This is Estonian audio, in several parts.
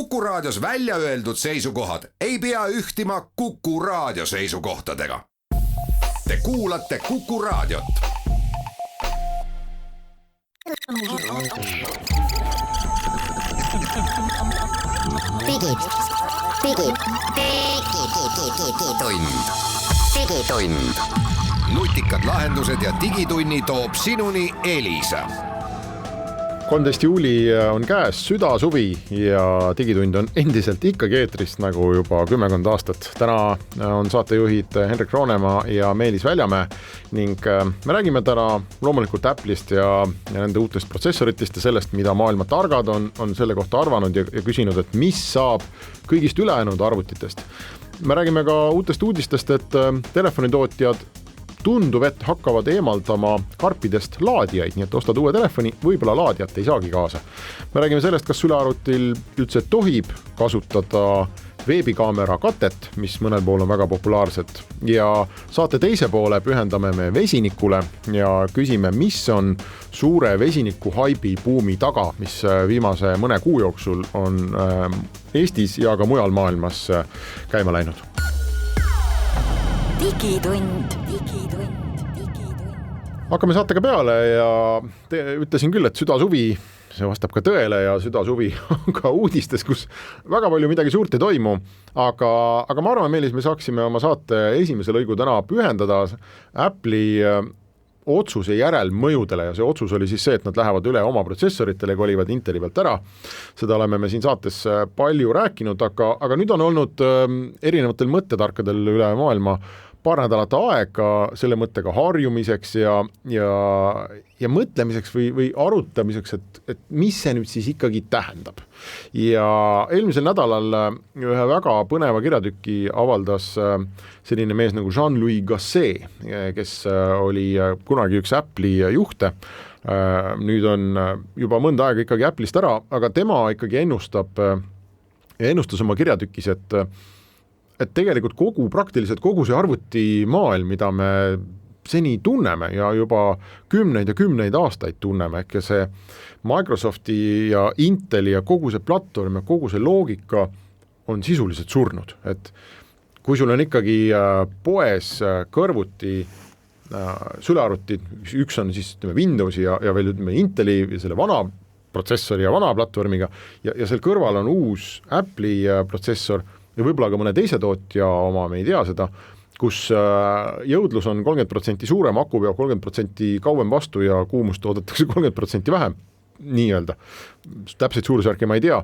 Kuku Raadios välja öeldud seisukohad ei pea ühtima Kuku Raadio seisukohtadega. Te kuulate Kuku Raadiot. Digitund. Nutikad lahendused ja digitunni toob sinuni Elisa. 13. juuli on käes, südasuvi ja digitund on endiselt ikkagi eetrist nagu juba 10 aastat. Täna on saatejuhid Henrik Roonemaa ja Meelis Väljamäe ning me räägime täna loomulikult Apple'ist ja nende uutest protsessoritest ja sellest, mida maailma targad on selle kohta arvanud ja küsinud, et mis saab kõigist ülejäänud arvutitest. Me räägime ka uutest uudistest, et telefonitootjad tundub, et hakkavad eemaldama karpidest laadijaid, nii et ostad uue telefoni, võib-olla laadijat ei saagi kaasa. Me räägime sellest, kas sülearvutil üldse tohib kasutada veebikaamera katet, mis mõnel pool on väga populaarsed. Ja saate teise poole pühendame me vesinikule ja küsime, mis on suure vesiniku haibi buumi taga, mis viimase mõne kuu jooksul on Eestis ja ka mujal maailmas käima läinud. Digitund. Hakkame saatega peale ja ütlesin küll, et südasuvi, see vastab ka tõele ja südasuvi on ka uudistes, kus väga palju midagi suurt ei toimu, aga ma arvan, Meelis, me saaksime oma saate esimese lõigu täna pühendada Apple'i otsuse järelmõjudele ja see otsus oli siis see, et nad lähevad üle oma protsessoritele ja kolivad Inteli pealt ära. Seda oleme me siin saates palju rääkinud, aga nüüd on olnud erinevatel mõttetarkadel üle maailma paar nädalat aega selle mõttega harjumiseks ja mõtlemiseks või arutamiseks, et mis see nüüd siis ikkagi tähendab. Ja eelmisel nädalal ühe väga põneva kirjatüki avaldas selline mees nagu Jean-Louis Gasset, kes oli kunagi üks Apple'i juhte. Nüüd on juba mõnda aega ikkagi Apple'ist ära, aga tema ikkagi ennustas oma kirjatükis, et tegelikult praktiliselt kogu see arvutimaailm, mida me seni tunneme ja juba kümneid ja kümneid aastaid tunneme, ehk see Microsofti ja Inteli ja kogu see platvorm ja kogu see loogika on sisuliselt surnud. Et kui sul on ikkagi poes kõrvuti sülearvuti, üks on siis Windowsi ja veel Inteli ja selle vana protsessori ja vana platvormiga ja seal kõrval on uus Apple'i protsessor ja võib-olla ka mõne teise tootja oma, me ei tea seda, kus jõudlus on 30% suurem, aku peab 30% kauem vastu ja kuumust toodetakse 30% vähem, nii öelda. Täpselt suurusjärki ma ei tea,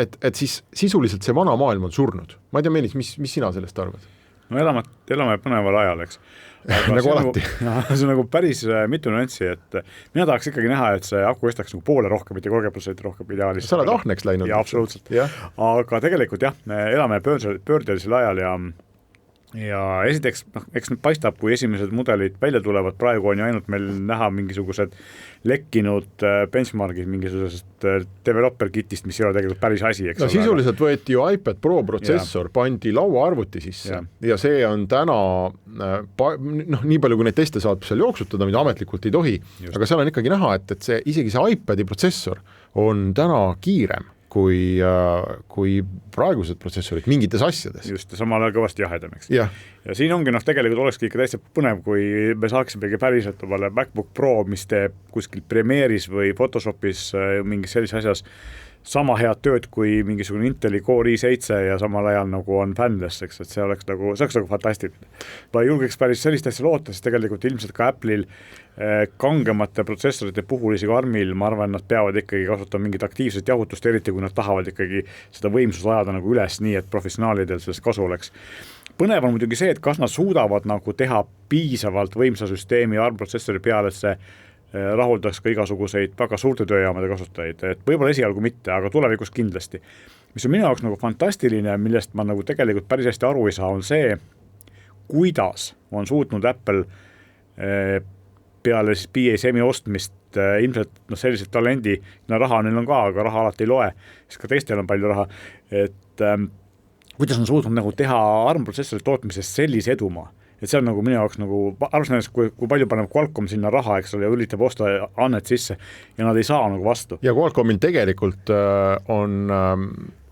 et siis sisuliselt see vana maailm on surnud. Ma ei tea, Meelis, mis sina sellest arvad? No elame põneval ajal, eks. Nagu alati. See on nagu päris mitu nüanssi, et mina tahaks ikkagi näha, et see aku estaks nagu poole rohkem, mitte 30% rohkem ideaalist. Sa oled ahneks läinud. Ja absoluutselt. Aga tegelikult jah, me elame pöördelisel ajal ja esiteks, eks nüüd paistab, kui esimesed mudelid välja tulevad, praegu on ju ainult meil näha mingisugused lekkinud benchmarkid mingisugusest developer kitist, mis ei ole tegelikult päris asi. No sisuliselt võeti ju iPad Pro protsessor, pandi lauaarvuti sisse ja see on täna, nii palju kui neid teste saab seal jooksutada, mida ametlikult ei tohi, aga seal on ikkagi näha, et see, isegi see iPadi protsessor on täna kiirem kui praegused protsessorid mingites asjades. Just, samal ajal kõvasti jahedameks. Ja siin ongi tegelikult olekski ikka täitsa põnev, kui me saaksimegi päriselt omale MacBook Pro, mis teeb kuskil Premiere'is või Photoshopis mingis sellises asjas sama head tööd kui mingisugune Inteli Core i7 ja samal ajal nagu on fanless, eks, et see oleks nagu fantastiline. Ma julgeks päris sellist asja loota, sest tegelikult ilmselt ka Apple'il kangemate protsessorite puhul isegi armil, ma arvan, nad peavad ikkagi kasutama mingit aktiivset jahutust, eriti kui nad tahavad ikkagi seda võimsust ajada nagu üles nii, et professionaalidel sellest kasu oleks. Põnev on muidugi see, et kas nad suudavad nagu teha piisavalt võimsa süsteemi armprotsessori peale, et see rahuldaks ka igasuguseid väga suurte tööjaamade kasutajaid, et võib-olla esialgu mitte, aga tulevikus kindlasti. Mis on minu jaoks nagu fantastiline, millest ma nagu tegelikult päris hästi aru ei saa, on see, kuidas on suutnud Apple peale siis PSM-i ostmist ilmselt selliselt talendi, raha neil on ka, aga raha alati ei loe, sest ka teistel on palju raha, et kuidas on suutnud nagu teha armprotsessori tootmisest sellise edumaa. Et see on nagu minu jaoks nagu, arvestades, kui palju paneb Qualcomm sinna raha, eks ole, ja üritab osta annet sisse ja nad ei saa nagu vastu. Ja Qualcommil tegelikult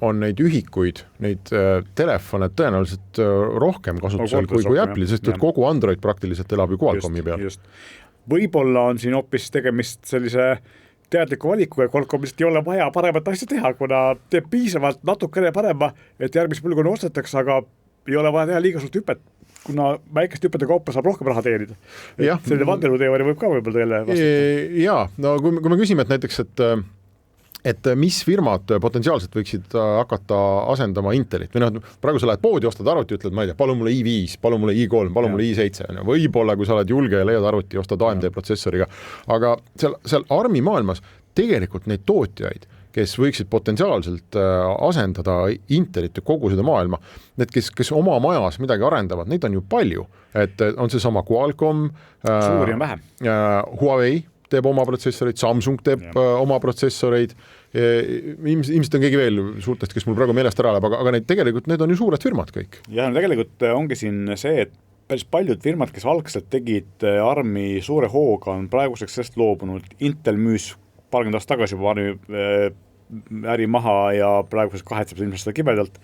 on neid ühikuid, neid telefone tõenäoliselt rohkem kasutusel kui Apple'i, sest et kogu Android praktiliselt elab ju Qualcommi peal. Võib-olla on siin hoopis tegemist sellise teadliku valikuga, Qualcomm lihtsalt ei ole vaja paremat asja teha, kuna teeb piisavalt natukene parema, et järgmise põlvkonna ostetakse, aga ei ole vaja teha liiga suurt hüpet, kuna väikeste hüpete kaupa saab rohkem raha teenida. Selline vandeluteooria võib ka võib-olla teile vastata. Jaa, no kui me küsime, et näiteks, et mis firmad potentsiaalselt võiksid hakata asendama Intelit või praegu sa lähed poodi, ostad arvuti, ütled, ma ei tea, palun mulle i5, palun mulle i3, palun mulle i7, võib-olla kui sa oled julge ja leiad arvuti, ostad AMD protsessoriga, aga seal ARM-i maailmas tegelikult neid tootjaid, kes võiksid potentsiaalselt asendada Intelit ja kogu seda maailma, need, kes oma majas midagi arendavad, neid on ju palju, et on see sama Qualcomm, suuri on vähe. Huawei teeb oma protsessoreid, Samsung teeb oma protsessoreid, ilmselt on keegi veel suurtest, kes mul praegu meelest ära läheb, aga tegelikult need on ju suured firmad kõik. Ja tegelikult ongi siin see, et päris paljud firmad, kes algselt tegid ARM-i suure hooga, on praeguseks sellest loobunud. Intel müüs paarkümmend aastat tagasi juba äri maha ja praeguseks kahetseb ilmselt seda kibedalt.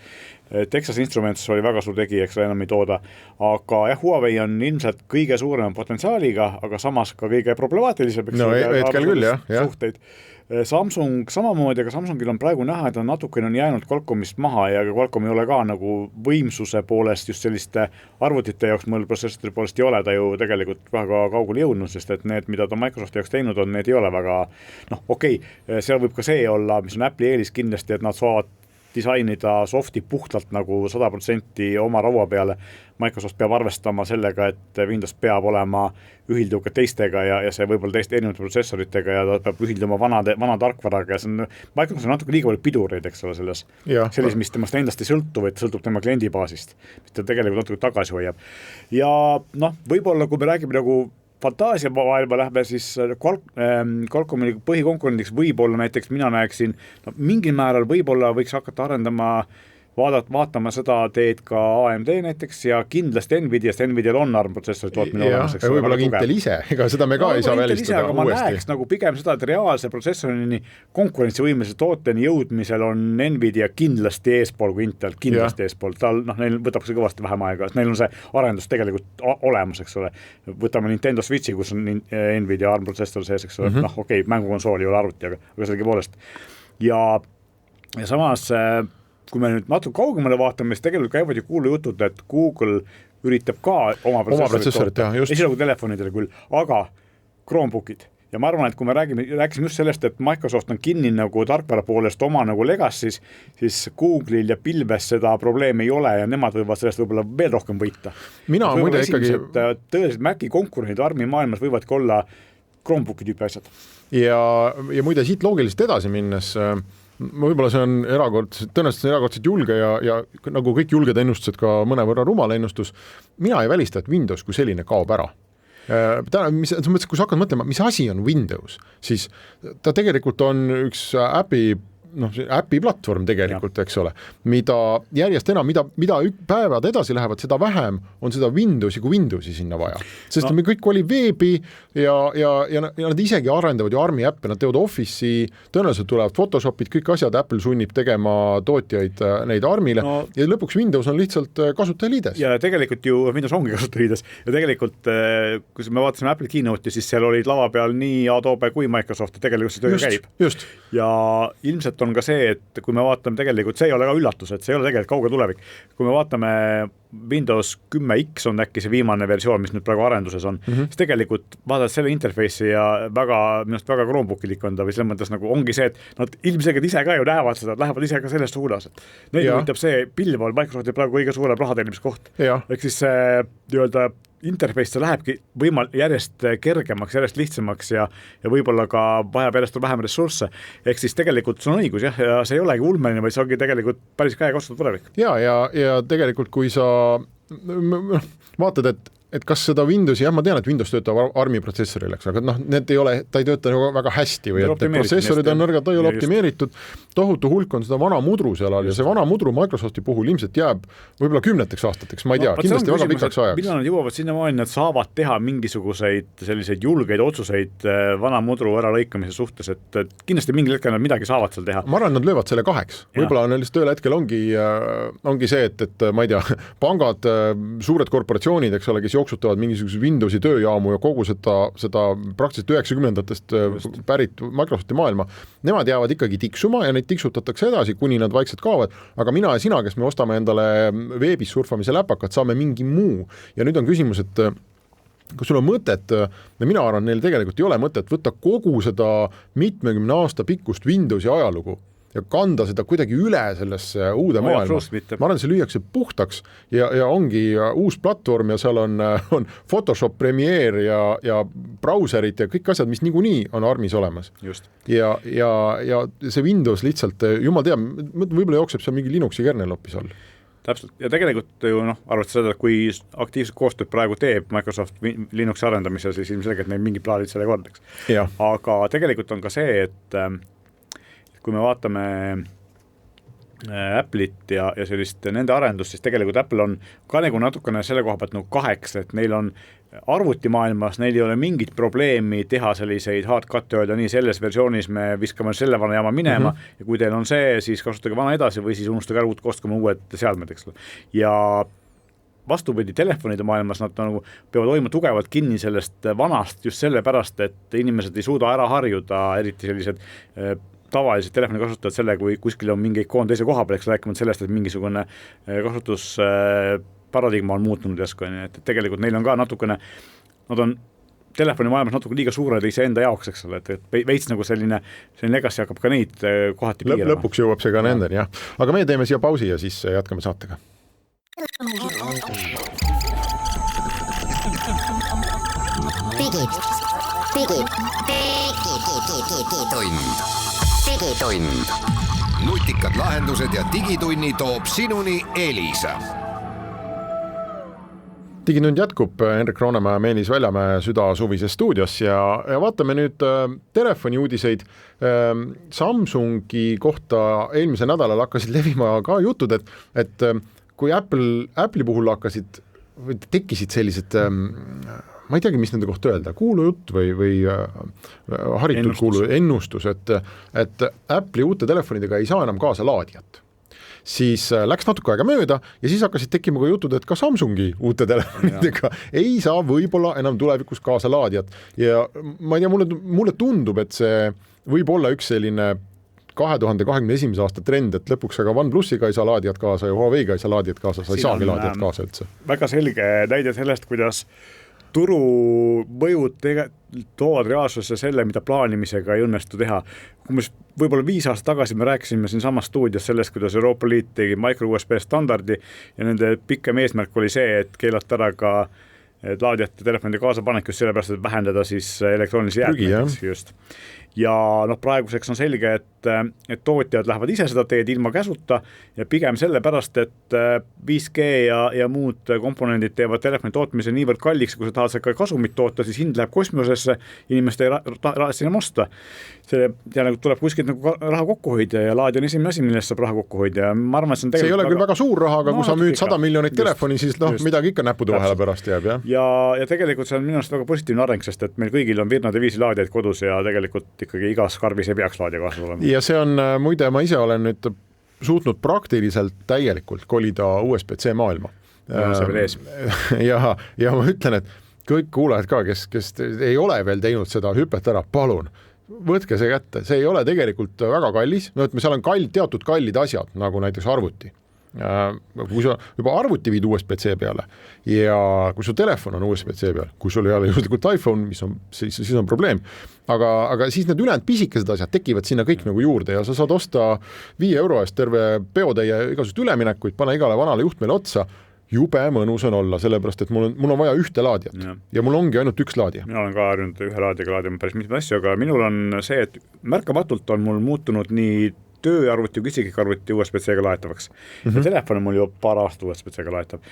Texas Instruments oli väga suur tegi, eks enam ei tooda, aga Huawei on ilmselt kõige suurema potentsiaaliga, aga samas ka kõige problemaatilisem. No hetkel küll, jah. Suhteid. Samsung samamoodi, aga Samsungil on praegu näha, et on natukene on jäänud Qualcommist maha ja Qualcomm ei ole ka nagu võimsuse poolest just selliste arvutite jaoks, mõel protsessori poolest ei ole ta ju tegelikult väga kaugele jõudnud, sest et need, mida ta Microsofti jaoks teinud on, need ei ole väga, seal võib ka see olla, mis on Apple'i eelis kindlasti, et nad saavad disainida softi puhtalt nagu 100% oma raua peale. Microsoft peab arvestama sellega, et Windows peab olema ühilduga teistega ja see võib-olla teiste erinevate protsessoritega ja ta peab ühilduma vana tarkvaraga ja see on, Microsoft on natuke liiga palju pidureid, eks ole, selles, mis temast endast ei sõltu, vaid sõltub tema kliendibaasist, mis ta tegelikult natuke tagasi hoiab. Ja võib-olla kui me räägime nagu fantaasia maailma lähme, siis Qualcommi põhikonkurendiks võib-olla näiteks mina näeksin, mingil määral võib-olla võiks hakata arendama, vaatama seda teed ka AMD näiteks ja kindlasti Nvidial on ARM protsessori tootmine olemas. Ja võib-olla Intel ise, ega seda me ka ei saa välistada uuesti. Ma näeks nagu pigem seda, et reaalse protsessorini konkurentsivõimelise tooteni jõudmisel on Nvidia kindlasti eespool kui Intel, kindlasti eespool. Neil võtab see kõvasti vähem aega, et neil on see arendus tegelikult olemas, eks ole. Võtame Nintendo Switchi, kus on Nvidia ARM protsessor sees, eks ole. Mängukonsool ei ole arvuti, aga sellega poolest. Ja samas kui me nüüd natuke kaugemale vaatame, siis tegelikult käivad ju kuulujutud, et Google üritab ka oma protsessorit esialgu telefonidele küll, aga Chromebookid. Ja ma arvan, et kui me rääkisime just sellest, et Microsoft on kinni nagu tarkvara poolest oma nagu legacy's, siis Google'il ja pilves seda probleemi ei ole ja nemad võivad sellest võib-olla veel rohkem võita. Mina muide ikkagi tõeliselt Maci konkurendid ARM-i maailmas võivadki olla Chromebooki tüüpi asjad. Ja muide siit loogiliselt edasi minnes võib-olla see on tõenäoliselt erakordselt julge ja nagu kõik julged ennustused ka mõnevõrra rumal ennustus, mina ei välista, et Windows kui selline kaob ära. Kui sa hakkad mõtlema, mis asi on Windows, siis ta tegelikult on üks äpi platvorm tegelikult, eks ole, mida järjest enam, mida päevad edasi lähevad, seda vähem on seda Windowsi kui Windowsi sinna vaja. Sest me kõik oli veebi ja nad isegi arendavad ju ARM-i äppe, nad teevad Office'i, tõenäoliselt tulevad Photoshopid, kõik asjad, Apple sunnib tegema tootjaid neid ARM-ile ja lõpuks Windows on lihtsalt kasutajaliides. Ja tegelikult ju Windows ongi kasutajaliides ja tegelikult, kui me vaatasime Apple Keynote'i, siis seal olid lava peal nii Adobe kui Microsoft ja tegelikult see töö käib. Just. Ja ilmselt on ka see, et kui me vaatame tegelikult, see ei ole ka üllatus, et see ei ole tegelikult kauge tulevik. Kui me vaatame Windows 10X on äkki see viimane versioon, mis nüüd praegu arenduses on, siis tegelikult vaatad selle interface'i ja minust väga Chromebookilik on ta või selles mõttes nagu ongi see, et nad ilmselgelt ise ka ju näevad seda, lähevad ise ka sellest suunas. Neil võtab see pilval Microsofti praegu kõige suurem rahateenimiskoht. Ehk siis see interface see lähebki järjest kergemaks, järjest lihtsamaks ja võib-olla ka vajab järjest vähem ressursse. Ehk siis tegelikult see on õigus ja see ei olegi ulmeline, vaid see ongi tegelikult päris käega kasutatud tulevik. Ja tegelikult kui sa vaatad, et et kas seda Windowsi, jah, ma tean, et Windows töötab ARM-i protsessoril, aga need ei ole, ta ei tööta väga hästi või et protsessorid on nõrgad, ta ei ole optimeeritud, tohutu hulk on seda vana mudru seal all ja see vana mudru Microsofti puhul ilmselt jääb võib-olla 10 aastateks, ma ei tea, kindlasti väga pikaks ajaks. Millal nad jõuavad sinnamaani, nad saavad teha mingisuguseid selliseid julgeid otsuseid vana mudru äralõikamise suhtes, et kindlasti mingil hetkel nad midagi saavad seal teha. Ma arvan, nad löövad selle 2. Võib-olla on lihtsalt ühel hetkel ongi see, et ma ei tea, pangad, suured korporatsioonid, eks ole, kes jooksutavad mingisuguse Windowsi tööjaamu ja kogu seda praktiliselt 90-ndatest pärit Microsofti maailma, nemad jäävad ikkagi tiksuma ja neid tiksutatakse edasi, kuni nad vaikselt kaovad, aga mina ja sina, kes me ostame endale veebis surfamise läpakat, saame mingi muu. Ja nüüd on küsimus, et kui sul on mõtet, ja mina arvan, neil tegelikult ei ole mõtet võtta kogu seda 70 aasta pikkust Windowsi ajalugu ja kanda seda kuidagi üle sellesse uude maailma. Ma arvan, see lüüakse puhtaks ja ongi uus platvorm ja seal on Photoshop, Premiere ja brauserid ja kõik asjad, mis niikuinii on ARM-is olemas. Just. Ja see Windows lihtsalt, jumal teab, võib-olla jookseb seal mingi Linuxi kernel hoopis all. Täpselt, ja tegelikult ju arvata seda, et kui aktiivselt koostööd praegu teeb Microsoft Linuxi arendamisel, siis ilmselgelt neil mingi plaanid sellega on, eks. Aga tegelikult on ka see, et kui me vaatame Apple'it ja sellist nende arendust, siis tegelikult Apple on ka nagu natukene selle koha pealt 2, et neil on arvutimaailmas, neil ei ole mingit probleemi teha selliseid hardcut'e öelda nii, selles versioonis me viskame selle vana jama minema ja kui teil on see, siis kasutage vana edasi või siis unustage ära kostame uued seadmed, eks. Ja vastupidi telefonide maailmas nad peavad hoidma tugevalt kinni sellest vanast just sellepärast, et inimesed ei suuda ära harjuda, eriti sellised tavalised telefoni kasutajad selle, kui kuskil on mingi ikoon teise koha peal, eks rääkima sellest, et mingisugune kasutusparadigma on muutunud jäsku, et tegelikult neil on ka natukene, nad on telefoni maailmas natuke liiga suured iseenda jaoks, eks ole, et veits nagu selline legacy hakkab ka neid kohati piirama. Lõpuks jõuab see ka nendeni, jah. Aga me teeme siia pausi ja siis jätkame saatega. Digitund. Nutikad lahendused ja digitunni toob sinuni Elisa. Digitund jätkub, Henrik Roonemäe ja Meelis Väljamäe südasuvises stuudios ja vaatame nüüd telefoni uudiseid. Samsungi kohta eelmisel nädalal hakkasid levima ka jutud, et kui Apple'i puhul tekkisid sellised ma ei teagi, mis nende kohta öelda, kuulujutt või haritud ennustus, et Apple'i uute telefonidega ei saa enam kaasa laadijat. Siis läks natuke aega mööda ja siis hakkasid tekkima ka jutud, et ka Samsungi uute telefonidega ei saa võib-olla enam tulevikus kaasa laadijat. Ja ma ei tea, mulle tundub, et see võib olla üks selline 2021. aasta trend, et lõpuks aga OnePlusiga ei saa laadijat kaasa ja Huawei'ga ei saa laadijat kaasa, sa ei saagi laadijat kaasa üldse. Väga selge näide sellest, kuidas turu mõjud toovad reaalsusse selle, mida plaanimisega ei õnnestu teha. Võib-olla 5 aastat tagasi me rääkisime siin samas stuudios sellest, kuidas Euroopa Liit tegi micro USB standardi ja nende pikem eesmärk oli see, et keelata ära ka laadijate telefonide kaasapanek just sellepärast, et vähendada siis elektroonilisi jäätmeid just. Ja praeguseks on selge, et tootjad lähevad ise seda teed ilma käsuta ja pigem sellepärast, et 5G ja muud komponendid teevad telefoni tootmise niivõrd kalliks, kui sa tahad ka kasumit toota, siis hind läheb kosmosesse, inimeste ei raha sinna osta. See tuleb kuskilt raha kokku hoida ja laadi on esimene asi, millest saab raha kokku hoida. Ma arvan, et see ei ole küll väga suur raha, aga kui sa müüd 100 miljonit telefoni, siis midagi ikka näppude vahele pärast jääb. Ja tegelikult see on minu arust väga positiivne areng, sest et meil kõigil on Virna Deviisi laadijaid kodus ja tegelikult ikkagi igas karbis ei peaks laadija kaasas olema. Ja see on, muide, ma ise olen nüüd suutnud praktiliselt täielikult kolida USB-C maailma. Ja ma ütlen, et kõik kuulajad ka, kes ei ole veel teinud seda hüpet ära, palun, võtke see kätte, see ei ole tegelikult väga kallis, seal on teatud kallid asjad, nagu näiteks arvuti. Kui sa juba arvuti viid USB-C peale ja kui su telefon on USB-C peal, kui sul ei ole juhuslikult iPhone, siis on probleem, aga siis need ülejäänud pisikesed asjad tekivad sinna kõik nagu juurde ja sa saad osta 5 euro eest terve peotäie igasugust üleminekuid, pane igale vanale juhtmele otsa, jube mõnus on olla, sellepärast, et mul on vaja ühte laadijat ja mul ongi ainult üks laadija. Mina olen ka harjunud ühe laadijaga laadima päris mitme asju, aga minul on see, et märkamatult on mul muutunud nii tööarvuti kui isegi arvuti USB-C-ga laetavaks. Ja telefon on mul ju paar aastat USB-C-ga laetav.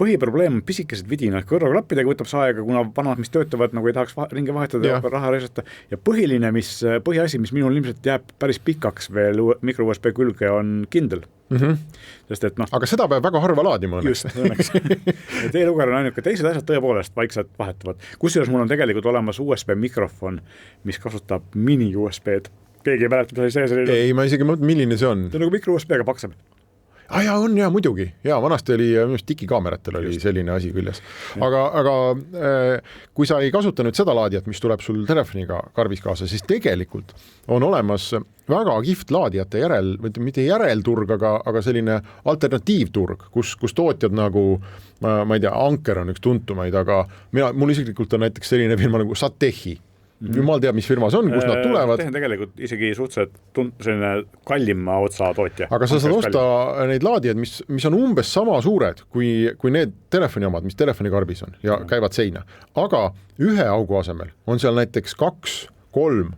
Põhiprobleem on pisikesed vidinad, kõrvaklappidega võtab see aega, kuna vanad, mis töötavad, nagu ei tahaks ringi vahetada ja raha reisata. Ja põhiasi, mis minul ilmselt jääb päris pikaks veel mikro USB külge, on Kindle. Sest et aga seda peab väga harva laadima õnneks. Just, õnneks. E-luger on ainuke, teised asjad tõepoolest vaikselt vahetavad. Kusjuures mul on tegelikult olemas USB mikrofon, mis kasutab mini-USB-d. Keegi ei mäleta, mis see oli? Ei, ma isegi mõtlen, milline see on. See on nagu mikro-USB-ga paksem. Ja on ja muidugi. Ja vanasti oli digikaameratel oli selline asi küljes. Aga kui sa ei kasuta nüüd seda laadijat, mis tuleb sul telefoniga karbis kaasa, siis tegelikult on olemas väga kihvt laadijate mitte järelturg, aga selline alternatiivturg, kus tootjad nagu, ma ei tea, Anker on üks tuntumaid, aga mul isiklikult on näiteks selline firma nagu Satechi. Jumal teab, mis firmas on, kus nad tulevad. Tehen tegelikult isegi suhteliselt selline kallima otsa tootja. Aga sa saad osta neid laadijaid, mis on umbes sama suured kui need telefoni omad, mis telefoni karbis on ja käivad seina. Aga ühe augu asemel on seal näiteks 2, 3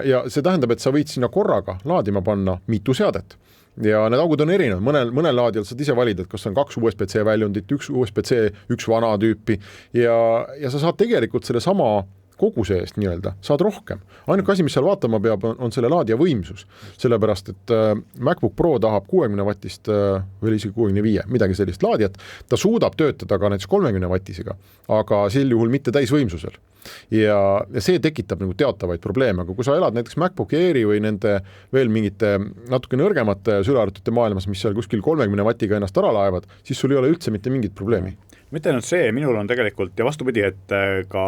ja see tähendab, et sa võid sinna korraga laadima panna mitu seadet. Ja need augud on erinevad, mõnel laadijal saad ise valida, et kas on 2 USB-C väljundit, 1 USB-C, 1 vana tüüpi ja sa saad tegelikult selle sama koguse eest nii-öelda, saad rohkem. Ainuke asi, mis seal vaatama peab, on selle laadija võimsus. Sellepärast, et MacBook Pro tahab 60 wattist või isegi 65, midagi sellist laadijat. Ta suudab töötada ka näiteks 30 wattisega, aga sel juhul mitte täisvõimsusel. Ja see tekitab nagu teatavaid probleeme, aga kui sa elad näiteks MacBook Airi või nende veel mingite natuke nõrgemate sülearvutite maailmas, mis seal kuskil 30 wattiga ennast ära laevad, siis sul ei ole üldse mitte mingit probleemi. Mitte ainult see, minul on tegelikult ja vastupidi, et ka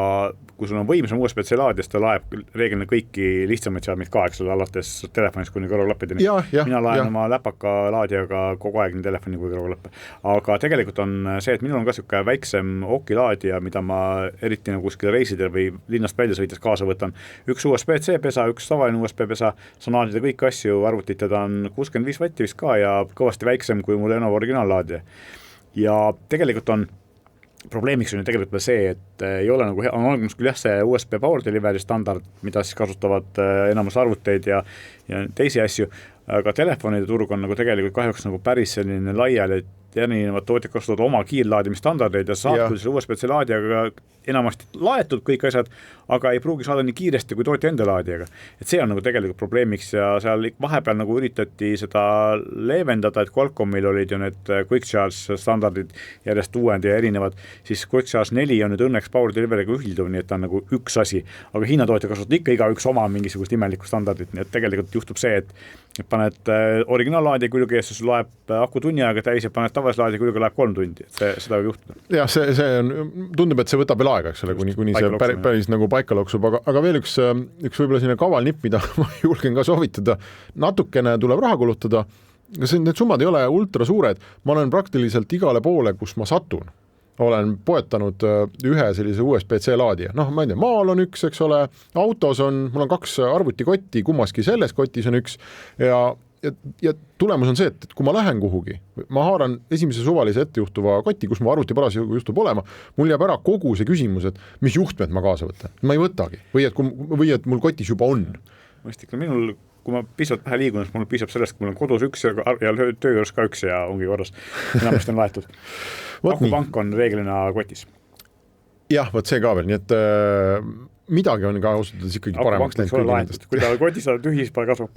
kui sul on võimsam USB-C laadija, ta laeb reeglina kõiki lihtsamaid seadmeid ka, eks ole, alates telefonist kuni kõrvaklappideni. Mina laen oma läpaka laadijaga kogu aeg nii telefoni kui kõrvaklappe. Aga tegelikult on see, et minul on ka siuke väiksem okilaadija, mida ma eriti nagu kuskil reisidel või linnast välja sõites kaasa võtan. Üks USB-C pesa, üks tavaline USB pesa, saan laadida kõiki asju, arvutit, ta on 65 vatti vist ka ja kõvasti väiksem kui mul Lenovo originaallaadija. Ja tegelikult on probleemiks on ju tegelikult see, et ei ole nagu on olemas küll see USB Power Delivery standard, mida siis kasutavad enamus arvuteid ja teisi asju, aga telefonide turg on nagu tegelikult kahjuks nagu päris selline laiali, et erinevad tootjad kasutavad oma kiirlaadimisstandardeid ja saad küll selle USB-C laadijaga enamasti laetud kõik asjad, aga ei pruugi saada nii kiiresti kui tootja enda laadijaga. Et see on nagu tegelikult probleemiks ja seal vahepeal nagu üritati seda leevendada, et Qualcommil olid ju need Quick Charge standardid järjest uuend ja erinevad, siis Quick Charge 4 on nüüd õnneks Power Delivery'ga ühilduv, nii et ta on nagu üks asi, aga Hiina tootja kasutab ikka igaüks oma mingisugust imelikku standardit, nii et tegelikult juhtub see, et paned originaallaadija külge ja siis loeb aku tunni aega täis ja paned tavalislaadija külge läheb 3 tundi, et see võib juhtuda. Ja see on, tundub, et see võtab veel aega, eks ole, kuni see päris nagu paika loksub, aga veel üks võib-olla selline kaval nipp, mida ma julgen ka soovitada, natukene tuleb raha kulutada, need summad ei ole ultra suured, ma olen praktiliselt igale poole, kus ma satun, olen poetanud ühe sellise USB-C laadija, ma ei tea, maal on üks, eks ole, autos on, mul on 2 arvutikotti, kummaski selles kotis on üks ja tulemus on see, et kui ma lähen kuhugi, ma haaran esimese suvalise ettejuhtuva kotti, kus mu arvuti paras juhtub olema, mul jääb ära kogu see küsimus, et mis juhtmed ma kaasa võtan. Ma ei võtagi. Või et mul kotis juba on. Mõistik, minul, kui ma pisalt vähe liigun, siis mul piisab sellest, kui mul on kodus üks ja töö juures ka üks ja ongi korras. Enamasti on laetud. Akupank on reeglina kotis. Jah, võt see ka veel, nii et midagi on ka ausutades ikkagi paremaks läinud. Kui ta kotis on tühi, siis pole kasu.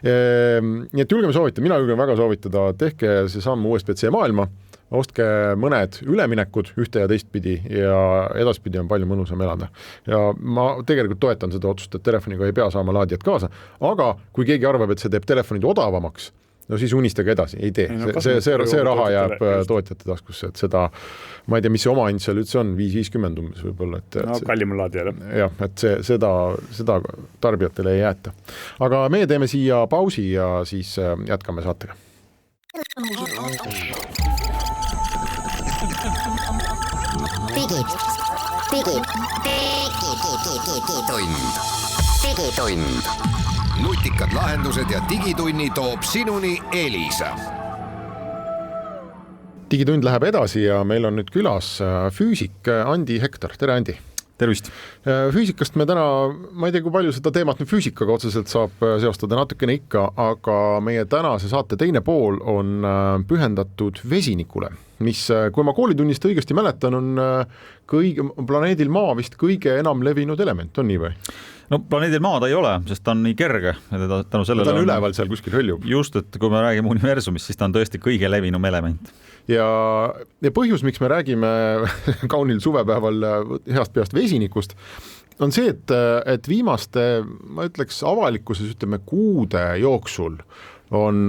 Nii et julgeme soovitada, mina julgen väga soovitada, tehke see samm USB-C maailma, ostke mõned üleminekud ühte ja teistpidi ja edaspidi on palju mõnusam elada. Ja ma tegelikult toetan seda otsust, et telefoniga ei pea saama laadijat kaasa, aga kui keegi arvab, et see teeb telefonid odavamaks, no siis unistage edasi, ei tee. See raha jääb tootjate taskusse, et seda, ma ei tea, mis see omahind seal üldse on, 5.50 umbes võib-olla. Kallimal laadijale. Jah, et seda tarbijatele ei jäeta. Aga meie teeme siia pausi ja siis jätkame saatega. Digitund. Nutikad lahendused ja digitunni toob sinuni Elisa. Digitund läheb edasi ja meil on nüüd külas füüsik Andi Hektor. Tere, Andi! tervist! Füüsikast me täna, ma ei tea, kui palju seda teemat nüüd füüsikaga otseselt saab seostada, natukene ikka, aga meie tänase saate teine pool on pühendatud vesinikule, mis, kui ma koolitunnist õigesti mäletan, on planeedil Maa vist kõige enam levinud element, on nii või? No planeedil Maa ta ei ole, sest ta on nii kerge. Ta on üleval seal kuskil hõljub. Just, et kui me räägime universumist, siis ta on tõesti kõige levinum element. Ja põhjus, miks me räägime kaunil suvepäeval heast peast vesinikust, on see, et viimaste, ma ütleks avalikkuses, kuude jooksul on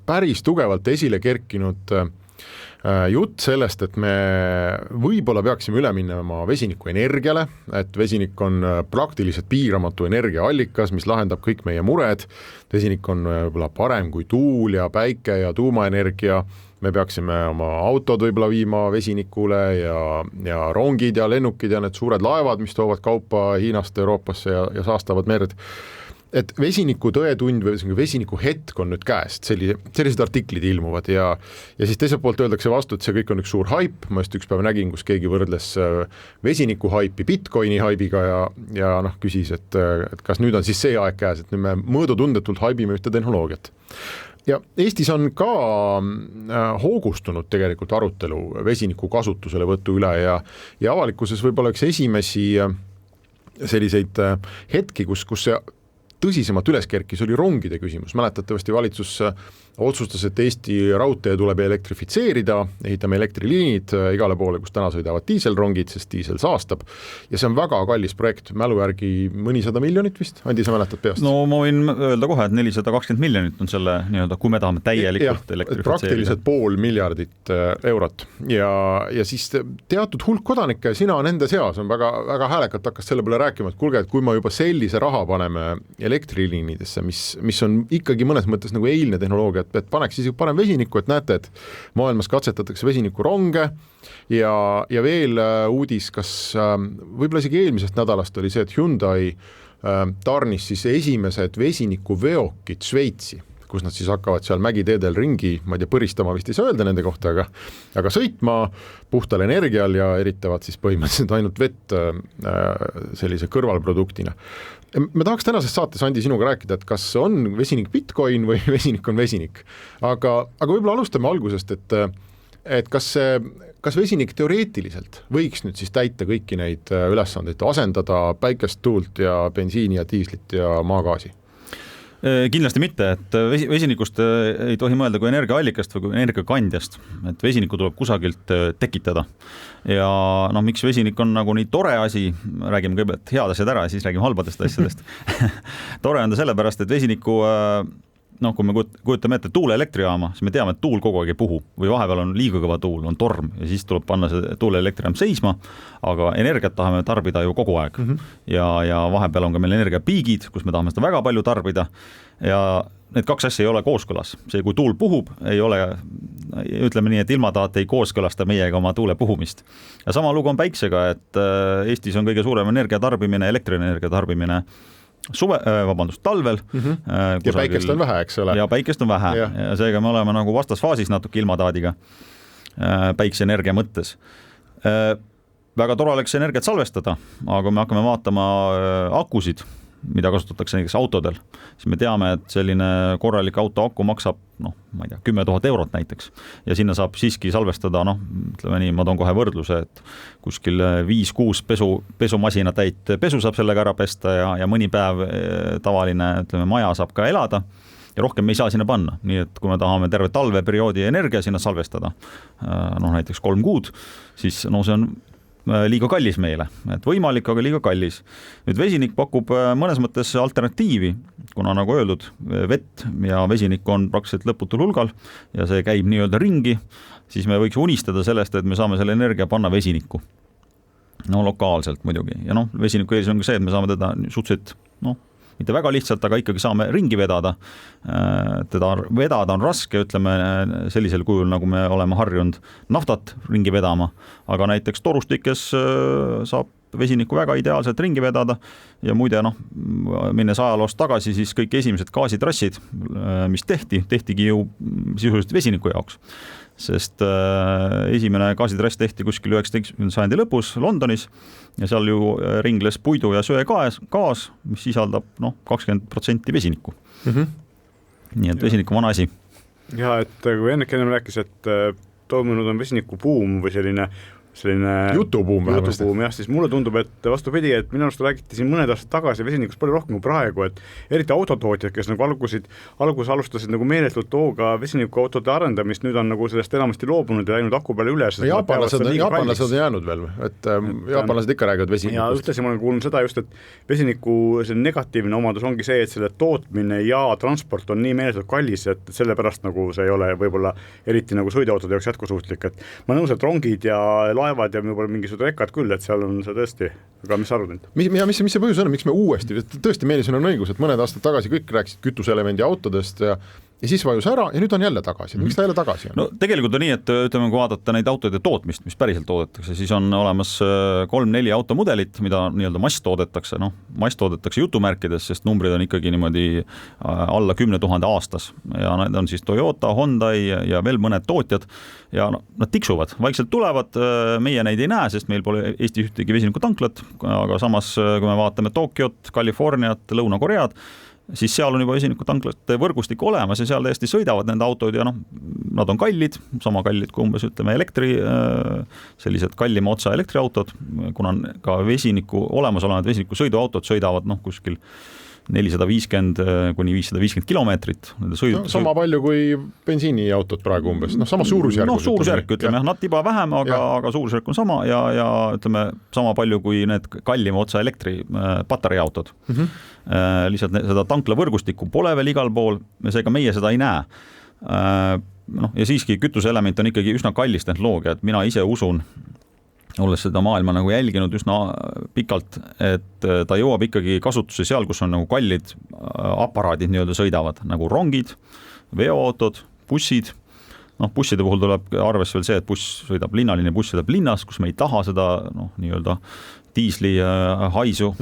päris tugevalt esile kerkinud jutt sellest, et me võib-olla peaksime üle minema vesiniku energiale, et vesinik on praktiliselt piiramatu energiaallikas, mis lahendab kõik meie mured. Vesinik on võib-olla parem kui tuul ja päike ja tuumaenergia. Me peaksime oma autod võib-olla viima vesinikule ja rongid ja lennukid ja need suured laevad, mis toovad kaupa Hiinast Euroopasse ja saastavad merd. Et vesiniku tõetund või vesiniku hetk on nüüd käest, sellised artiklid ilmuvad ja siis teiselt poolt öeldakse vastu, et see kõik on üks suur haip. Ma just üks päev nägin, kus keegi võrdles vesiniku haipi Bitcoini haibiga ja küsis, et kas nüüd on siis see aeg käes, et nüüd me mõõdutundetult haibime ühte tehnoloogiat. Ja Eestis on ka hoogustunud tegelikult arutelu vesiniku kasutusele võtu üle ja avalikkuses võib-olla üks esimesi selliseid hetki, kus see tõsisemalt üles kerkis, oli rongide küsimus. Mäletatavasti valitsus otsustas, et Eesti raudtee tuleb elektrifitseerida, ehitame elektriliinid igale poole, kus täna sõidavad diiselrongid, sest diisel saastab. Ja see on väga kallis projekt, mälu järgi mõnisada miljonit vist, Andi, sa mäletad peast? No ma võin öelda kohe, et 420 miljonit on selle, kui me tahame täielikult elektrifitseerida. Praktiliselt $500 miljardit eurot ja siis teatud hulk kodanikke, sina nende seas on väga, väga häälekalt hakkas selle peale rääkima, et kuulge, et kui ma juba sellise raha paneme elektriliinidesse, mis on ikkagi mõnes mõttes nagu eilne tehnoloogia, et paneks siis parem vesiniku, et näete, et maailmas katsetatakse vesinikuronge ja veel uudis, kas võib-olla isegi eelmisest nädalast oli see, et Hyundai tarnis siis esimesed vesinikuveokid Šveitsi, kus nad siis hakkavad seal mägiteedel ringi, ma ei tea, põristama vist ei saa öelda nende kohta, aga sõitma puhtal energial ja eritavad siis põhimõtteliselt ainult vett sellise kõrvalproduktina. Me tahaks tänases saates, Andi, sinuga rääkida, et kas on vesinik Bitcoin või vesinik on vesinik. Aga võib-olla alustame algusest, et kas vesinik teoreetiliselt võiks nüüd siis täita kõiki neid ülesandeid, asendada päikest, tuult ja bensiini ja diislit ja maagaasi? Kindlasti mitte, et vesinikust ei tohi mõelda kui energiaallikast või kui energiakandjast, et vesinikku tuleb kusagilt tekitada. Ja miks vesinik on nagu nii tore asi, räägime kõigepealt head asjad ära ja siis räägime halbadest asjadest. Tore on ta sellepärast, et vesiniku, kui me kujutame ette tuuleelektrijaama, siis me teame, et tuul kogu aeg ei puhu või vahepeal on liiga kõva tuul, on torm ja siis tuleb panna see tuuleelektrijaam seisma, aga energiat tahame tarbida ju kogu aeg. Ja vahepeal on ka meil energiapiigid, kus me tahame seda väga palju tarbida ja need kaks asja ei ole kooskõlas. See, kui tuul puhub, ei ole, ütleme nii, et ilmataat ei kooskõlasta meiega oma tuule puhumist. Ja sama lugu on päiksega, et Eestis on kõige suurem energiatarbimine, elektrienergia tarbimine talvel. Ja päikest on vähe, eks ole? Ja päikest on vähe ja seega me oleme nagu vastasfaasis natuke ilmataadiga päikseenergia mõttes. Väga tore oleks energiat salvestada, aga kui me hakkame vaatama akusid, mida kasutatakse näiteks autodel, siis me teame, et selline korralik auto aku maksab, ma ei tea, 10 000 eurot näiteks ja sinna saab siiski salvestada, ütleme nii, ma toon kohe võrdluse, et kuskil 5-6 pesumasina täit pesu saab sellega ära pesta ja mõni päev tavaline, ütleme, maja saab ka elada ja rohkem me ei saa sinna panna, nii et kui me tahame terve talveperioodi energia sinna salvestada, näiteks 3 kuud, siis see on liiga kallis meile, et võimalik, aga liiga kallis. Nüüd vesinik pakub mõnes mõttes alternatiivi, kuna nagu öeldud, vett ja vesinik on praktiliselt lõputul hulgal ja see käib nii-öelda ringi, siis me võiks unistada sellest, et me saame selle energia panna vesinikku. Lokaalselt muidugi. Ja vesiniku eelis on ka see, et me saame teda suhteliselt, mitte väga lihtsalt, aga ikkagi saame ringi vedada. Teda vedada on raske, ütleme sellisel kujul, nagu me oleme harjunud naftat ringi vedama, aga näiteks torustikes saab vesinikku väga ideaalselt ringi vedada ja muide minnes ajaloost tagasi, siis kõik esimesed gaasitrassid, mis tehtigi ju sisuliselt vesiniku jaoks. Sest esimene gaasitrass tehti kuskil 19. sajandi lõpus Londonis ja seal ju ringles puidu ja söe gaas, mis sisaldab 20% vesinikku. Nii et vesinik on vana asi. Ja, et kui enne rääkis, et toimunud on vesiniku buum või selline jutubuum, jah, siis mulle tundub, et vastupidi, et minu arust räägiti siin mõned aastad tagasi vesinikust palju rohkem kui praegu, et eriti autotootjad, kes nagu alguses alustasid nagu meeletult tooga vesinikuautode arendamist, nüüd on nagu sellest enamasti loobunud ja läinud aku peale üle. Jaapanlased on jäänud veel, et jaapanlased ikka räägivad vesinikust. Ja ühtlasi ma olen kuulnud seda just, et vesiniku negatiivne omadus ongi see, et selle tootmine ja transport on nii meeletult kallis, et sellepärast nagu see ei ole võib-olla eriti nagu sõiduautode jaoks jätkusuutlik, et ma nõus, et rongid ja laevad ja võib-olla mingisugused rekad küll, et seal on see tõesti, aga mis arvad nüüd? Mis see põhjus on, miks me uuesti, tõesti Meelis on õigus, et mõned aastad tagasi kõik rääkisid kütuseelemendi autodest ja siis vajus ära ja nüüd on jälle tagasi. Miks ta jälle tagasi on? No tegelikult on nii, et ütleme, kui vaadata neid autode tootmist, mis päriselt toodetakse, siis on olemas 3-4 automudelit, mida nii-öelda mass toodetakse, mass toodetakse jutumärkides, sest numbrid on ikkagi niimoodi alla 10 000 aastas ja need on siis Toyota, Hyundai ja veel mõned tootjad ja nad tiksuvad, vaikselt tulevad, meie neid ei näe, sest meil pole Eesti ühtegi vesinikutanklad, aga samas kui me vaatame Tokyot, Californiat, Lõuna-Koread, siis seal on juba vesinikutanklate võrgustik olemas ja seal täiesti sõidavad nende autod ja nad on kallid, sama kallid kui umbes ütleme sellised kallima otsa elektriautod, kuna ka olemasolevad vesiniku sõiduautod sõidavad kuskil 450 kuni 550 kilomeetrit. Sama palju kui bensiiniautod praegu umbes, sama suurusjärk. Suurusjärk, ütleme, nad tiba vähem, aga suurusjärk on sama ja ütleme, sama palju kui need kallima otsa elektri patareiautod. Lihtsalt seda tanklavõrgustikku pole veel igal pool ja seega meie seda ei näe. Ja siiski kütuseelement on ikkagi üsna kallis tehnoloogia, et mina ise usun, olles seda maailma nagu jälginud üsna pikalt, et ta jõuab ikkagi kasutusse seal, kus on nagu kallid aparaadid nii-öelda sõidavad, nagu rongid, veoautod, bussid. Busside puhul tuleb arvesse veel see, et buss sõidab linnaline, buss sõidab linnas, kus me ei taha seda nii-öelda diisli haisu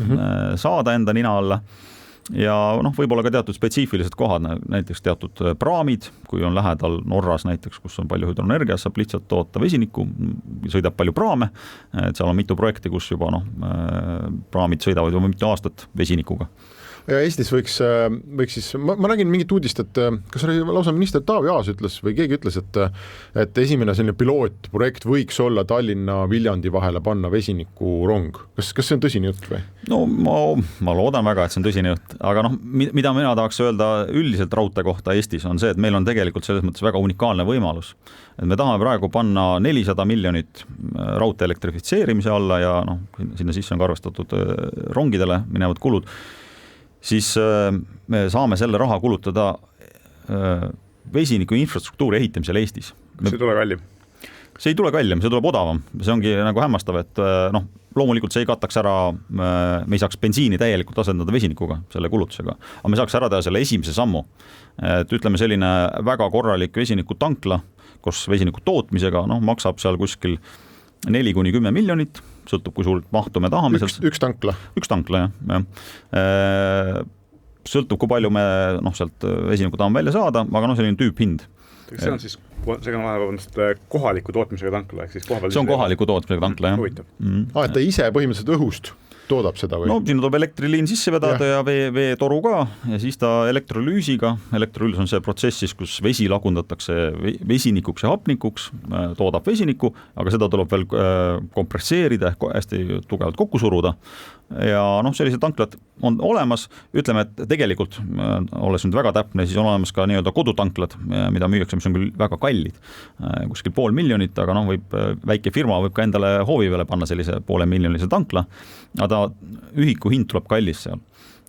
saada enda nina alla. Ja võib-olla ka teatud spetsiifilised kohad, näiteks teatud praamid, kui on lähedal Norras näiteks, kus on palju hüdroenergia, saab lihtsalt toota vesinikku, sõidab palju praame, et seal on mitu projekti, kus juba praamid sõidavad juba mitu aastat vesinikuga. Ja Eestis võiks siis, ma nägin mingit uudist, et kas oli lausa minister Taavi Aas ütles või keegi ütles, et esimene selline pilootprojekt võiks olla Tallinna Viljandi vahele panna vesinikurong. Kas see on tõsine jutt või? No ma loodan väga, et see on tõsine jutt, aga mida mina tahaks öelda üldiselt raudtee kohta Eestis on see, et meil on tegelikult selles mõttes väga unikaalne võimalus. Et me tahame praegu panna 400 miljonit raudtee elektrifitseerimise alla ja sinna sisse on ka arvestatud rongidele minevad kulud. Siis me saame selle raha kulutada vesiniku infrastruktuuri ehitamisel Eestis. See ei tule kallim? See ei tule kallim, see tuleb odavam. See ongi nagu hämmastav, et loomulikult see ei kataks ära, me ei saaks bensiini täielikult asendada vesinikuga, selle kulutusega, aga me saaks ära teha selle esimese sammu. Et ütleme selline väga korralik vesiniku tankla, kus vesiniku tootmisega maksab seal kuskil 4-10 miljonit, sõltub kui suurt mahtu me tahame. Üks tankla? Üks tankla, jah. Sõltub, kui palju me sealt vesiniku tahame välja saada, aga selline tüüphind. See on siis kohaliku tootmisega tankla? See on kohaliku tootmisega tankla, jah. Et ta ise põhimõtteliselt õhust toodab seda või? Sinna tuleb elektriliin sisse vedada ja veetoru ka ja siis ta elektrolüüsiga, elektrolüüs on see protsessis, kus vesi lagundatakse vesinikuks ja hapnikuks, toodab vesiniku, aga seda tuleb veel kompresseerida, hästi tugevalt kokku suruda ja sellised tanklad on olemas, ütleme, et tegelikult, olles nüüd väga täpne, siis on olemas ka nii-öelda kodutanklad, mida müüakse, mis on küll väga kallid, kuskil 500 000, aga väike firma võib ka endale hoovi peale panna sellise 500 000 tankla, aga ühiku hind tuleb kallis seal.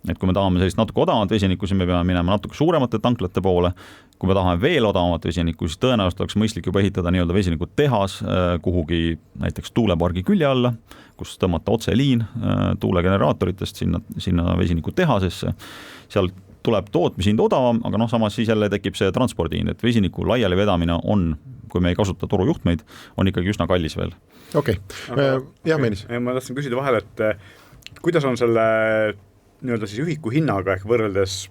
Et kui me tahame sellist natuke odavamat vesinikku, siis me peame minema natuke suuremate tanklate poole. Kui me tahame veel odavamat vesinikku, siis tõenäoliselt oleks mõistlik juba ehitada nii-öelda vesiniku tehas kuhugi näiteks tuulepargi külje alla, kus tõmmata otseliin tuulegeneraatoritest sinna vesiniku tehasesse. Seal tuleb tootmishind odavam, aga noh, samas siis jälle tekib see transpordihind, et vesiniku laiali vedamine on, kui me ei kasuta torujuhtmeid, on ikkagi üsna kallis veel. Okei, jah, Meelis. Ma tahtsin küsida vahel, et kuidas on selle nii-öelda siis ühiku hinnaga ehk võrreldes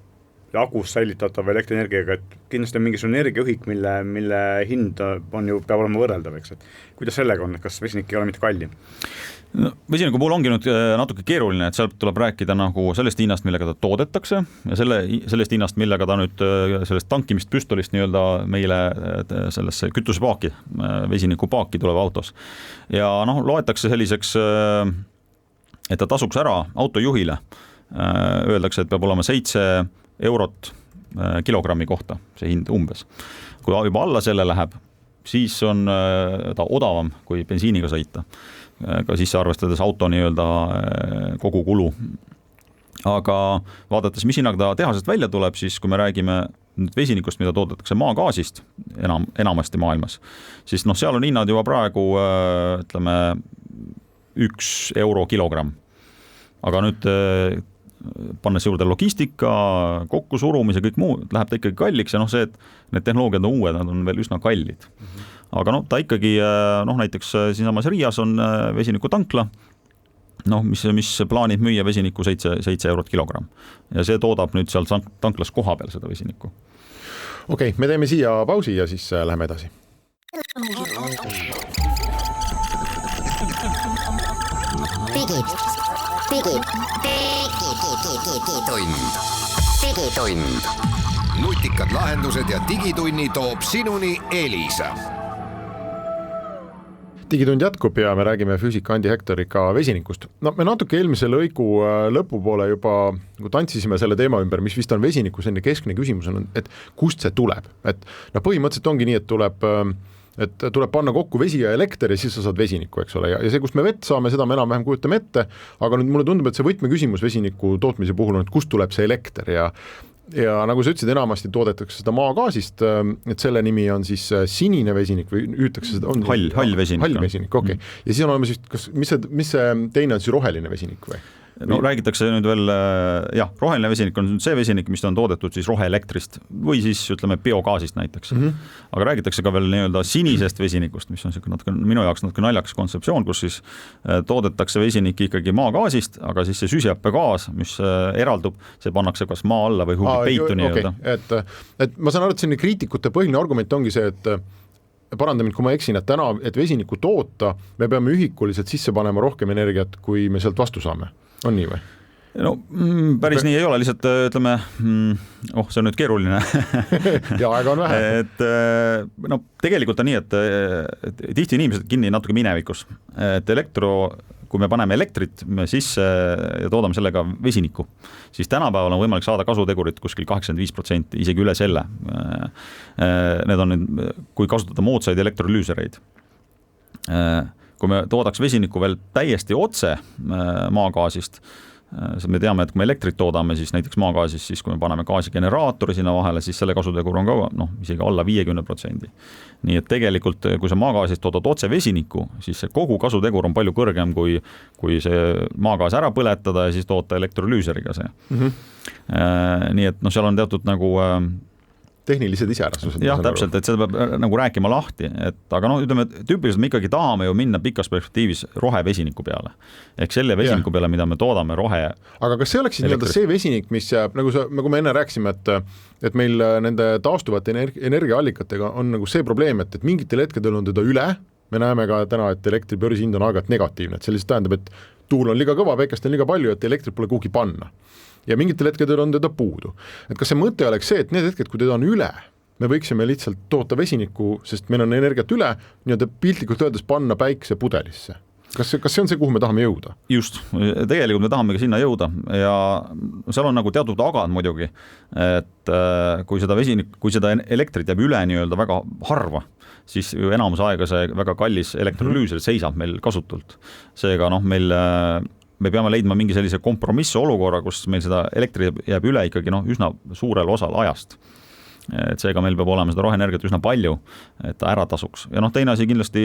akus säilitatava elektrienergiaga, et kindlasti on mingisugune energiaühik, mille hind on ju, peab olema võrreldav, eks, et kuidas sellega on, kas vesinik ei ole mitte kallim? No, vesiniku puhul ongi nüüd natuke keeruline, et sealt tuleb rääkida nagu sellest hinnast, millega ta toodetakse ja sellest hinnast, millega ta nüüd sellest tankimist püstolist nii-öelda meile sellesse kütusepaaki, vesinikupaaki tuleb autos. Ja noh, loetakse selliseks, et ta tasuks ära autojuhile. Öeldakse, et peab olema 7 eurot kilogrammi kohta, see hind umbes. Kui juba alla selle läheb, siis on ta odavam kui bensiiniga sõita. Ka sisse arvestades auto nii-öelda kogu kulu. Aga vaadates, mis hinnaga ta tehasest välja tuleb, siis kui me räägime nüüd vesinikust, mida toodetakse maagaasist enamasti maailmas, siis noh, seal on hinnad juba praegu, ütleme, 1 euro kilogramm. Aga nüüd pannes juurde logistika, kokkusurumise, kõik muu, läheb ta ikkagi kalliks ja noh, see, et need tehnoloogiad on uued, nad on veel üsna kallid. Aga noh, ta ikkagi, noh, näiteks siinsamas Riias on vesiniku tankla, noh, mis plaanib müüa vesiniku 7 eurot kilogramm. Ja see toodab nüüd seal tanklas koha peal seda vesinikku. Okei, me teeme siia pausi ja siis läheme edasi. Digitund. Nutikad lahendused ja digitunni toob sinuni Elisa. Digitund jätkub ja me räägime füüsika Andi Hektoriga vesinikust. No me natuke eelmise lõigu lõpupoole juba tantsisime selle teema ümber, mis vist on vesinikus enne keskne küsimus on, et kust see tuleb. Et no põhimõtteliselt ongi nii, et tuleb panna kokku vesi ja elekter ja siis sa saad vesiniku, eks ole. Ja see, kust me vett saame, seda me enam-vähem kujutame ette, aga nüüd mulle tundub, et see võtmeküsimus vesiniku tootmise puhul on, et kust tuleb see elekter ja nagu sa ütlesid, enamasti toodetakse seda maagaasist, et selle nimi on siis sinine vesinik või hüütakse seda on hall vesinik. Hall vesinik, okei. Ja siis on olemas vist, mis see teine on siis roheline vesinik või? No räägitakse nüüd veel, jah, roheline vesinik on see vesinik, mis on toodetud siis roheelektrist või siis ütleme biogaasist näiteks. Aga räägitakse ka veel nii-öelda sinisest vesinikust, mis on minu jaoks natuke naljakas kontseptsioon, kus siis toodetakse vesinik ikkagi maagaasist, aga siis see süsihappegaas, mis eraldub, see pannakse kas maa alla või peitu nii-öelda. Et ma saan aru, et selline kriitikute põhiline argument ongi see, et parandamine, kui ma eksin, et täna, et vesiniku toota, me peame ühikuliselt sisse panema rohkem energiat, kui me sealt vastu saame. On nii või? No päris nii ei ole, lihtsalt ütleme, see on nüüd keeruline. Ja aega on vähe. Et no tegelikult on nii, et tihti inimesed kinni natuke minevikus, et kui me paneme elektrit sisse ja toodame sellega vesinikku, siis tänapäeval on võimalik saada kasutegurit kuskil 85%, isegi üle selle. Need on nüüd, kui kasutada moodsaid elektrolüüsereid. Kui me toodaks vesiniku veel täiesti otse maagaasist, me teame, et kui me elektrit toodame, siis näiteks maagaasis, siis kui me paneme gaasigeneraatori sinna vahele, siis selle kasutegur on ka isegi alla 50%. Nii et tegelikult, kui sa maagaasist toodad otse vesiniku, siis see kogu kasutegur on palju kõrgem, kui see maagaas ära põletada ja siis toota elektrolüüseriga see. Nii et seal on teatud nagu tehnilised iseärasused. Jah, täpselt, et seda peab nagu rääkima lahti, aga ütleme, tüüpiliselt me ikkagi tahame ju minna pikas perspektiivis rohevesiniku peale. Ehk selle vesiniku peale, mida me toodame rohe. Aga kas see oleks nii-öelda see vesinik, mis jääb, nagu me enne rääkisime, et meil nende taastuvate energiaallikatega on nagu see probleem, et mingitel hetkedel on teda üle, me näeme ka täna, et elektri börsihind on aeg-ajalt negatiivne, et see lihtsalt tähendab, et tuul on liiga kõva, päikest on liiga palju, et elektrit pole kuhugi panna. Ja mingitel hetkedel on teda puudu. Et kas see mõte oleks see, et need hetked, kui teda on üle, me võiksime lihtsalt toota vesiniku, sest meil on energiat üle, nii-öelda piltlikult öeldes panna päikse pudelisse. Kas see on see, kuhu me tahame jõuda? Just, tegelikult me tahame ka sinna jõuda ja seal on nagu teatud agad muidugi, et kui seda elektrit jääb üle nii-öelda väga harva, siis ju enamus aega see väga kallis elektrolüüser seisab meil kasutult. Seega me peame leidma mingi sellise kompromissi olukorra, kus meil seda elektri jääb üle ikkagi üsna suurel osal ajast. et seega meil peab olema seda roheenergiat üsna palju, et ta ära tasuks. Ja teine asi kindlasti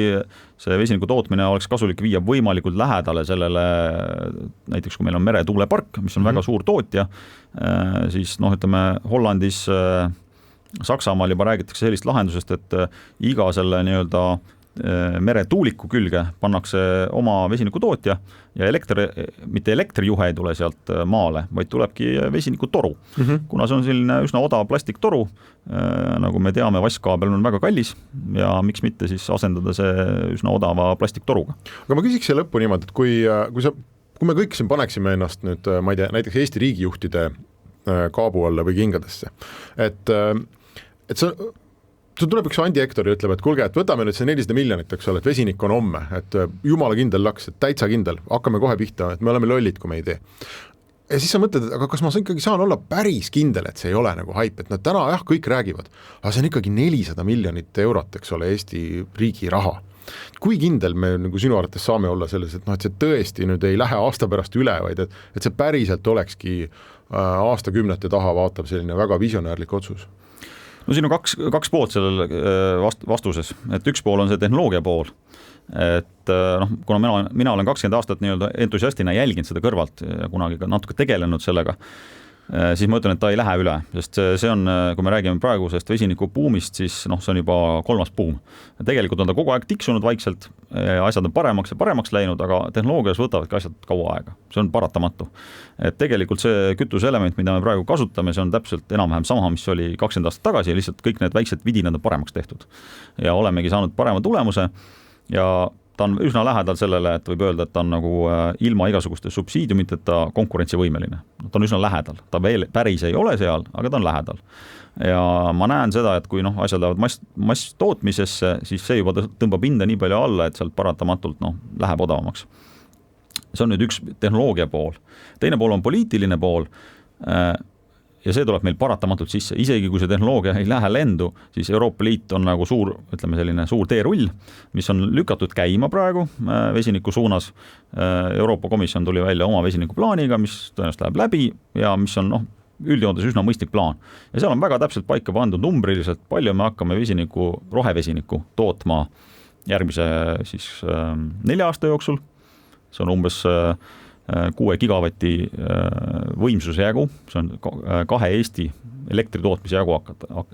see vesiniku tootmine oleks kasulik viia võimalikult lähedale sellele, näiteks kui meil on meretuulepark, mis on väga suur tootja, siis ütleme Hollandis, Saksamaal juba räägitakse sellist lahendusest, et iga selle nii-öelda meretuuliku külge pannakse oma vesinikutootja ja mitte elektrijuhe ei tule sealt maale, vaid tulebki vesinikutoru. Kuna see on selline üsna odav plastiktoru, nagu me teame, vasskaabel on väga kallis ja miks mitte siis asendada see üsna odava plastiktoruga. Aga ma küsiks see lõppu niimoodi, et kui me kõik siin paneksime ennast nüüd, ma ei tea, näiteks Eesti riigijuhtide kaabu alla või kingadesse, et sul tuleb üks Andi Hektor ja ütleb, et kuulge, et võtame nüüd see 400 miljonit, eks ole, et vesinik on homme, et jumala kindel laks, et täitsa kindel, hakkame kohe pihta, et me oleme lollid, kui me ei tee. Ja siis sa mõtled, et aga kas ma ikkagi saan olla päris kindel, et see ei ole nagu haip, et täna jah, kõik räägivad, aga see on ikkagi 400 miljonit eurot, eks ole, Eesti riigi raha. Kui kindel me nagu sinu arvates saame olla selles, et et see tõesti nüüd ei lähe aasta pärast üle, vaid et see päriselt olekski aastakümnete taha vaatav selline väga visionäärlik otsus? No siin on kaks poolt sellel vastuses, et üks pool on see tehnoloogia pool, et kuna mina olen 20 aastat nii-öelda entusiastina jälginud seda kõrvalt ja kunagi ka natuke tegelenud sellega, siis ma ütlen, et ta ei lähe üle, sest see on, kui me räägime praegusest vesiniku buumist, siis see on juba 3. buum. Tegelikult on ta kogu aeg tiksunud vaikselt, asjad on paremaks ja paremaks läinud, aga tehnoloogias võtavadki asjad kaua aega. See on paratamatu. Et tegelikult see kütuseelement, mida me praegu kasutame, see on täpselt enam-vähem sama, mis oli 20 aastat tagasi ja lihtsalt kõik need väiksed vidinad on paremaks tehtud. Ja olemegi saanud parema tulemuse ja ta on üsna lähedal sellele, et võib öelda, et ta on nagu ilma igasuguste subsiidiumiteta konkurentsivõimeline. Ta on üsna lähedal, ta veel päris ei ole seal, aga ta on lähedal. Ja ma näen seda, et kui asjad lähevad mass tootmisesse, siis see juba tõmbab hinda nii palju alla, et sealt paratamatult läheb odavamaks. See on nüüd üks tehnoloogia pool. Teine pool on poliitiline pool, ja see tuleb meil paratamatult sisse. Isegi kui see tehnoloogia ei lähe lendu, siis Euroopa Liit on nagu selline suur teerull, mis on lükatud käima praegu vesiniku suunas. Euroopa Komisjon tuli välja oma vesinikuplaaniga, mis tõenäoliselt läheb läbi ja mis on üldjoontes üsna mõistlik plaan. Ja seal on väga täpselt paika pandud numbriliselt, palju me hakkame rohevesiniku tootma järgmise 4 aasta jooksul. See on umbes 6 gigavati võimsuse jagu, see on 2 Eesti elektritootmise jagu hakkame.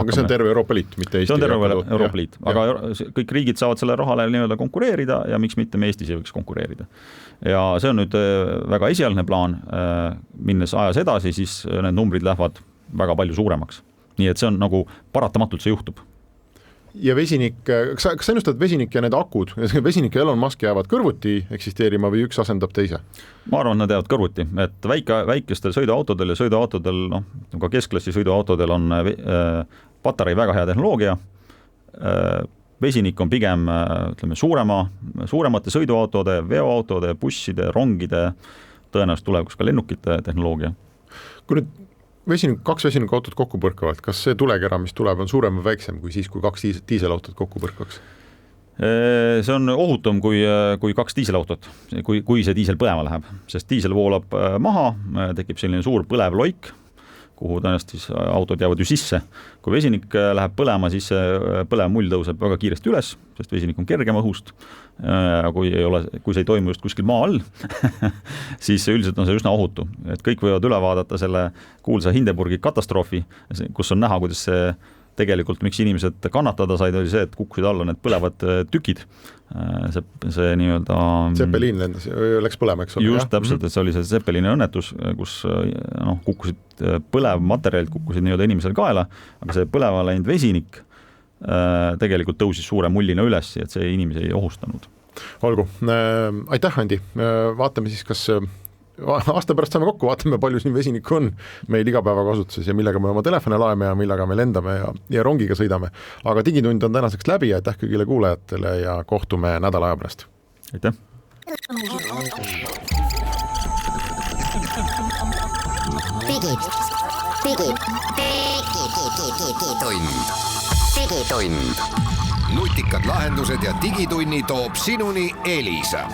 Aga see on terve Euroopa Liit, mitte Eesti? See on terve Euroopa Liit, aga kõik riigid saavad selle rahale nii-öelda konkureerida ja miks mitte me Eestis ei võiks konkureerida. Ja see on nüüd väga esialgne plaan, minnes ajas edasi, siis need numbrid lähevad väga palju suuremaks. Nii et see on nagu paratamatult see juhtub. Ja vesinik, kas sa ennustad vesinik ja need akud, vesinik ja Elon Musk jäävad kõrvuti eksisteerima või üks asendab teise? Ma arvan, nad jäävad kõrvuti, et väikestel sõiduautodel ja sõiduautodel, ka keskklassi sõiduautodel on patarei väga hea tehnoloogia. Vesinik on pigem suuremate sõiduautode, veoautode, busside, rongide, tõenäoliselt tulevikus ka lennukite tehnoloogia. Kui nüüd 2 vesinikuautot kokku põrkavad, kas see tulekera, mis tuleb, on suurem või väiksem kui siis, kui 2 diiselautot kokku põrkaks? See on ohutum kui 2 diiselautot, kui see diisel põlema läheb, sest diisel voolab maha, tekib selline suur põlev loik, kuhu tõenäoliselt siis autod jäävad ju sisse. Kui vesinik läheb põlema, siis põlev mull tõuseb väga kiiresti üles, sest vesinik on kergem õhust. Kui see ei toimu just kuskil maa all, siis üldiselt on see üsna ohutu. Et kõik võivad üle vaadata selle kuulsa Hindenburgi katastroofi, kus on näha, kuidas see tegelikult, miks inimesed kannatada said, oli see, et kukkusid alla need põlevad tükid. See nii-öelda... Zeppelin läks põlema, eks ole? Just täpselt, et see oli see Zeppelini õnnetus, kus kukkusid põlev materjalid, kukkusid nii-öelda inimesel kaela, aga see põleva läinud vesinik tegelikult tõusis suure mullina üles, et see inimesi ei ohustanud. Olgu, aitäh Andi, vaatame siis, kas aasta pärast saame kokku, vaatame, palju siin vesinikku on meil igapäeva kasutuses ja millega me oma telefone laeme ja millega me lendame ja rongiga sõidame. Aga digitund on tänaseks läbi, aitäh kõigile kuulajatele ja kohtume nädala aja pärast. Aitäh! Digitund. Nutikad lahendused ja digitunni toob sinuni Elisa.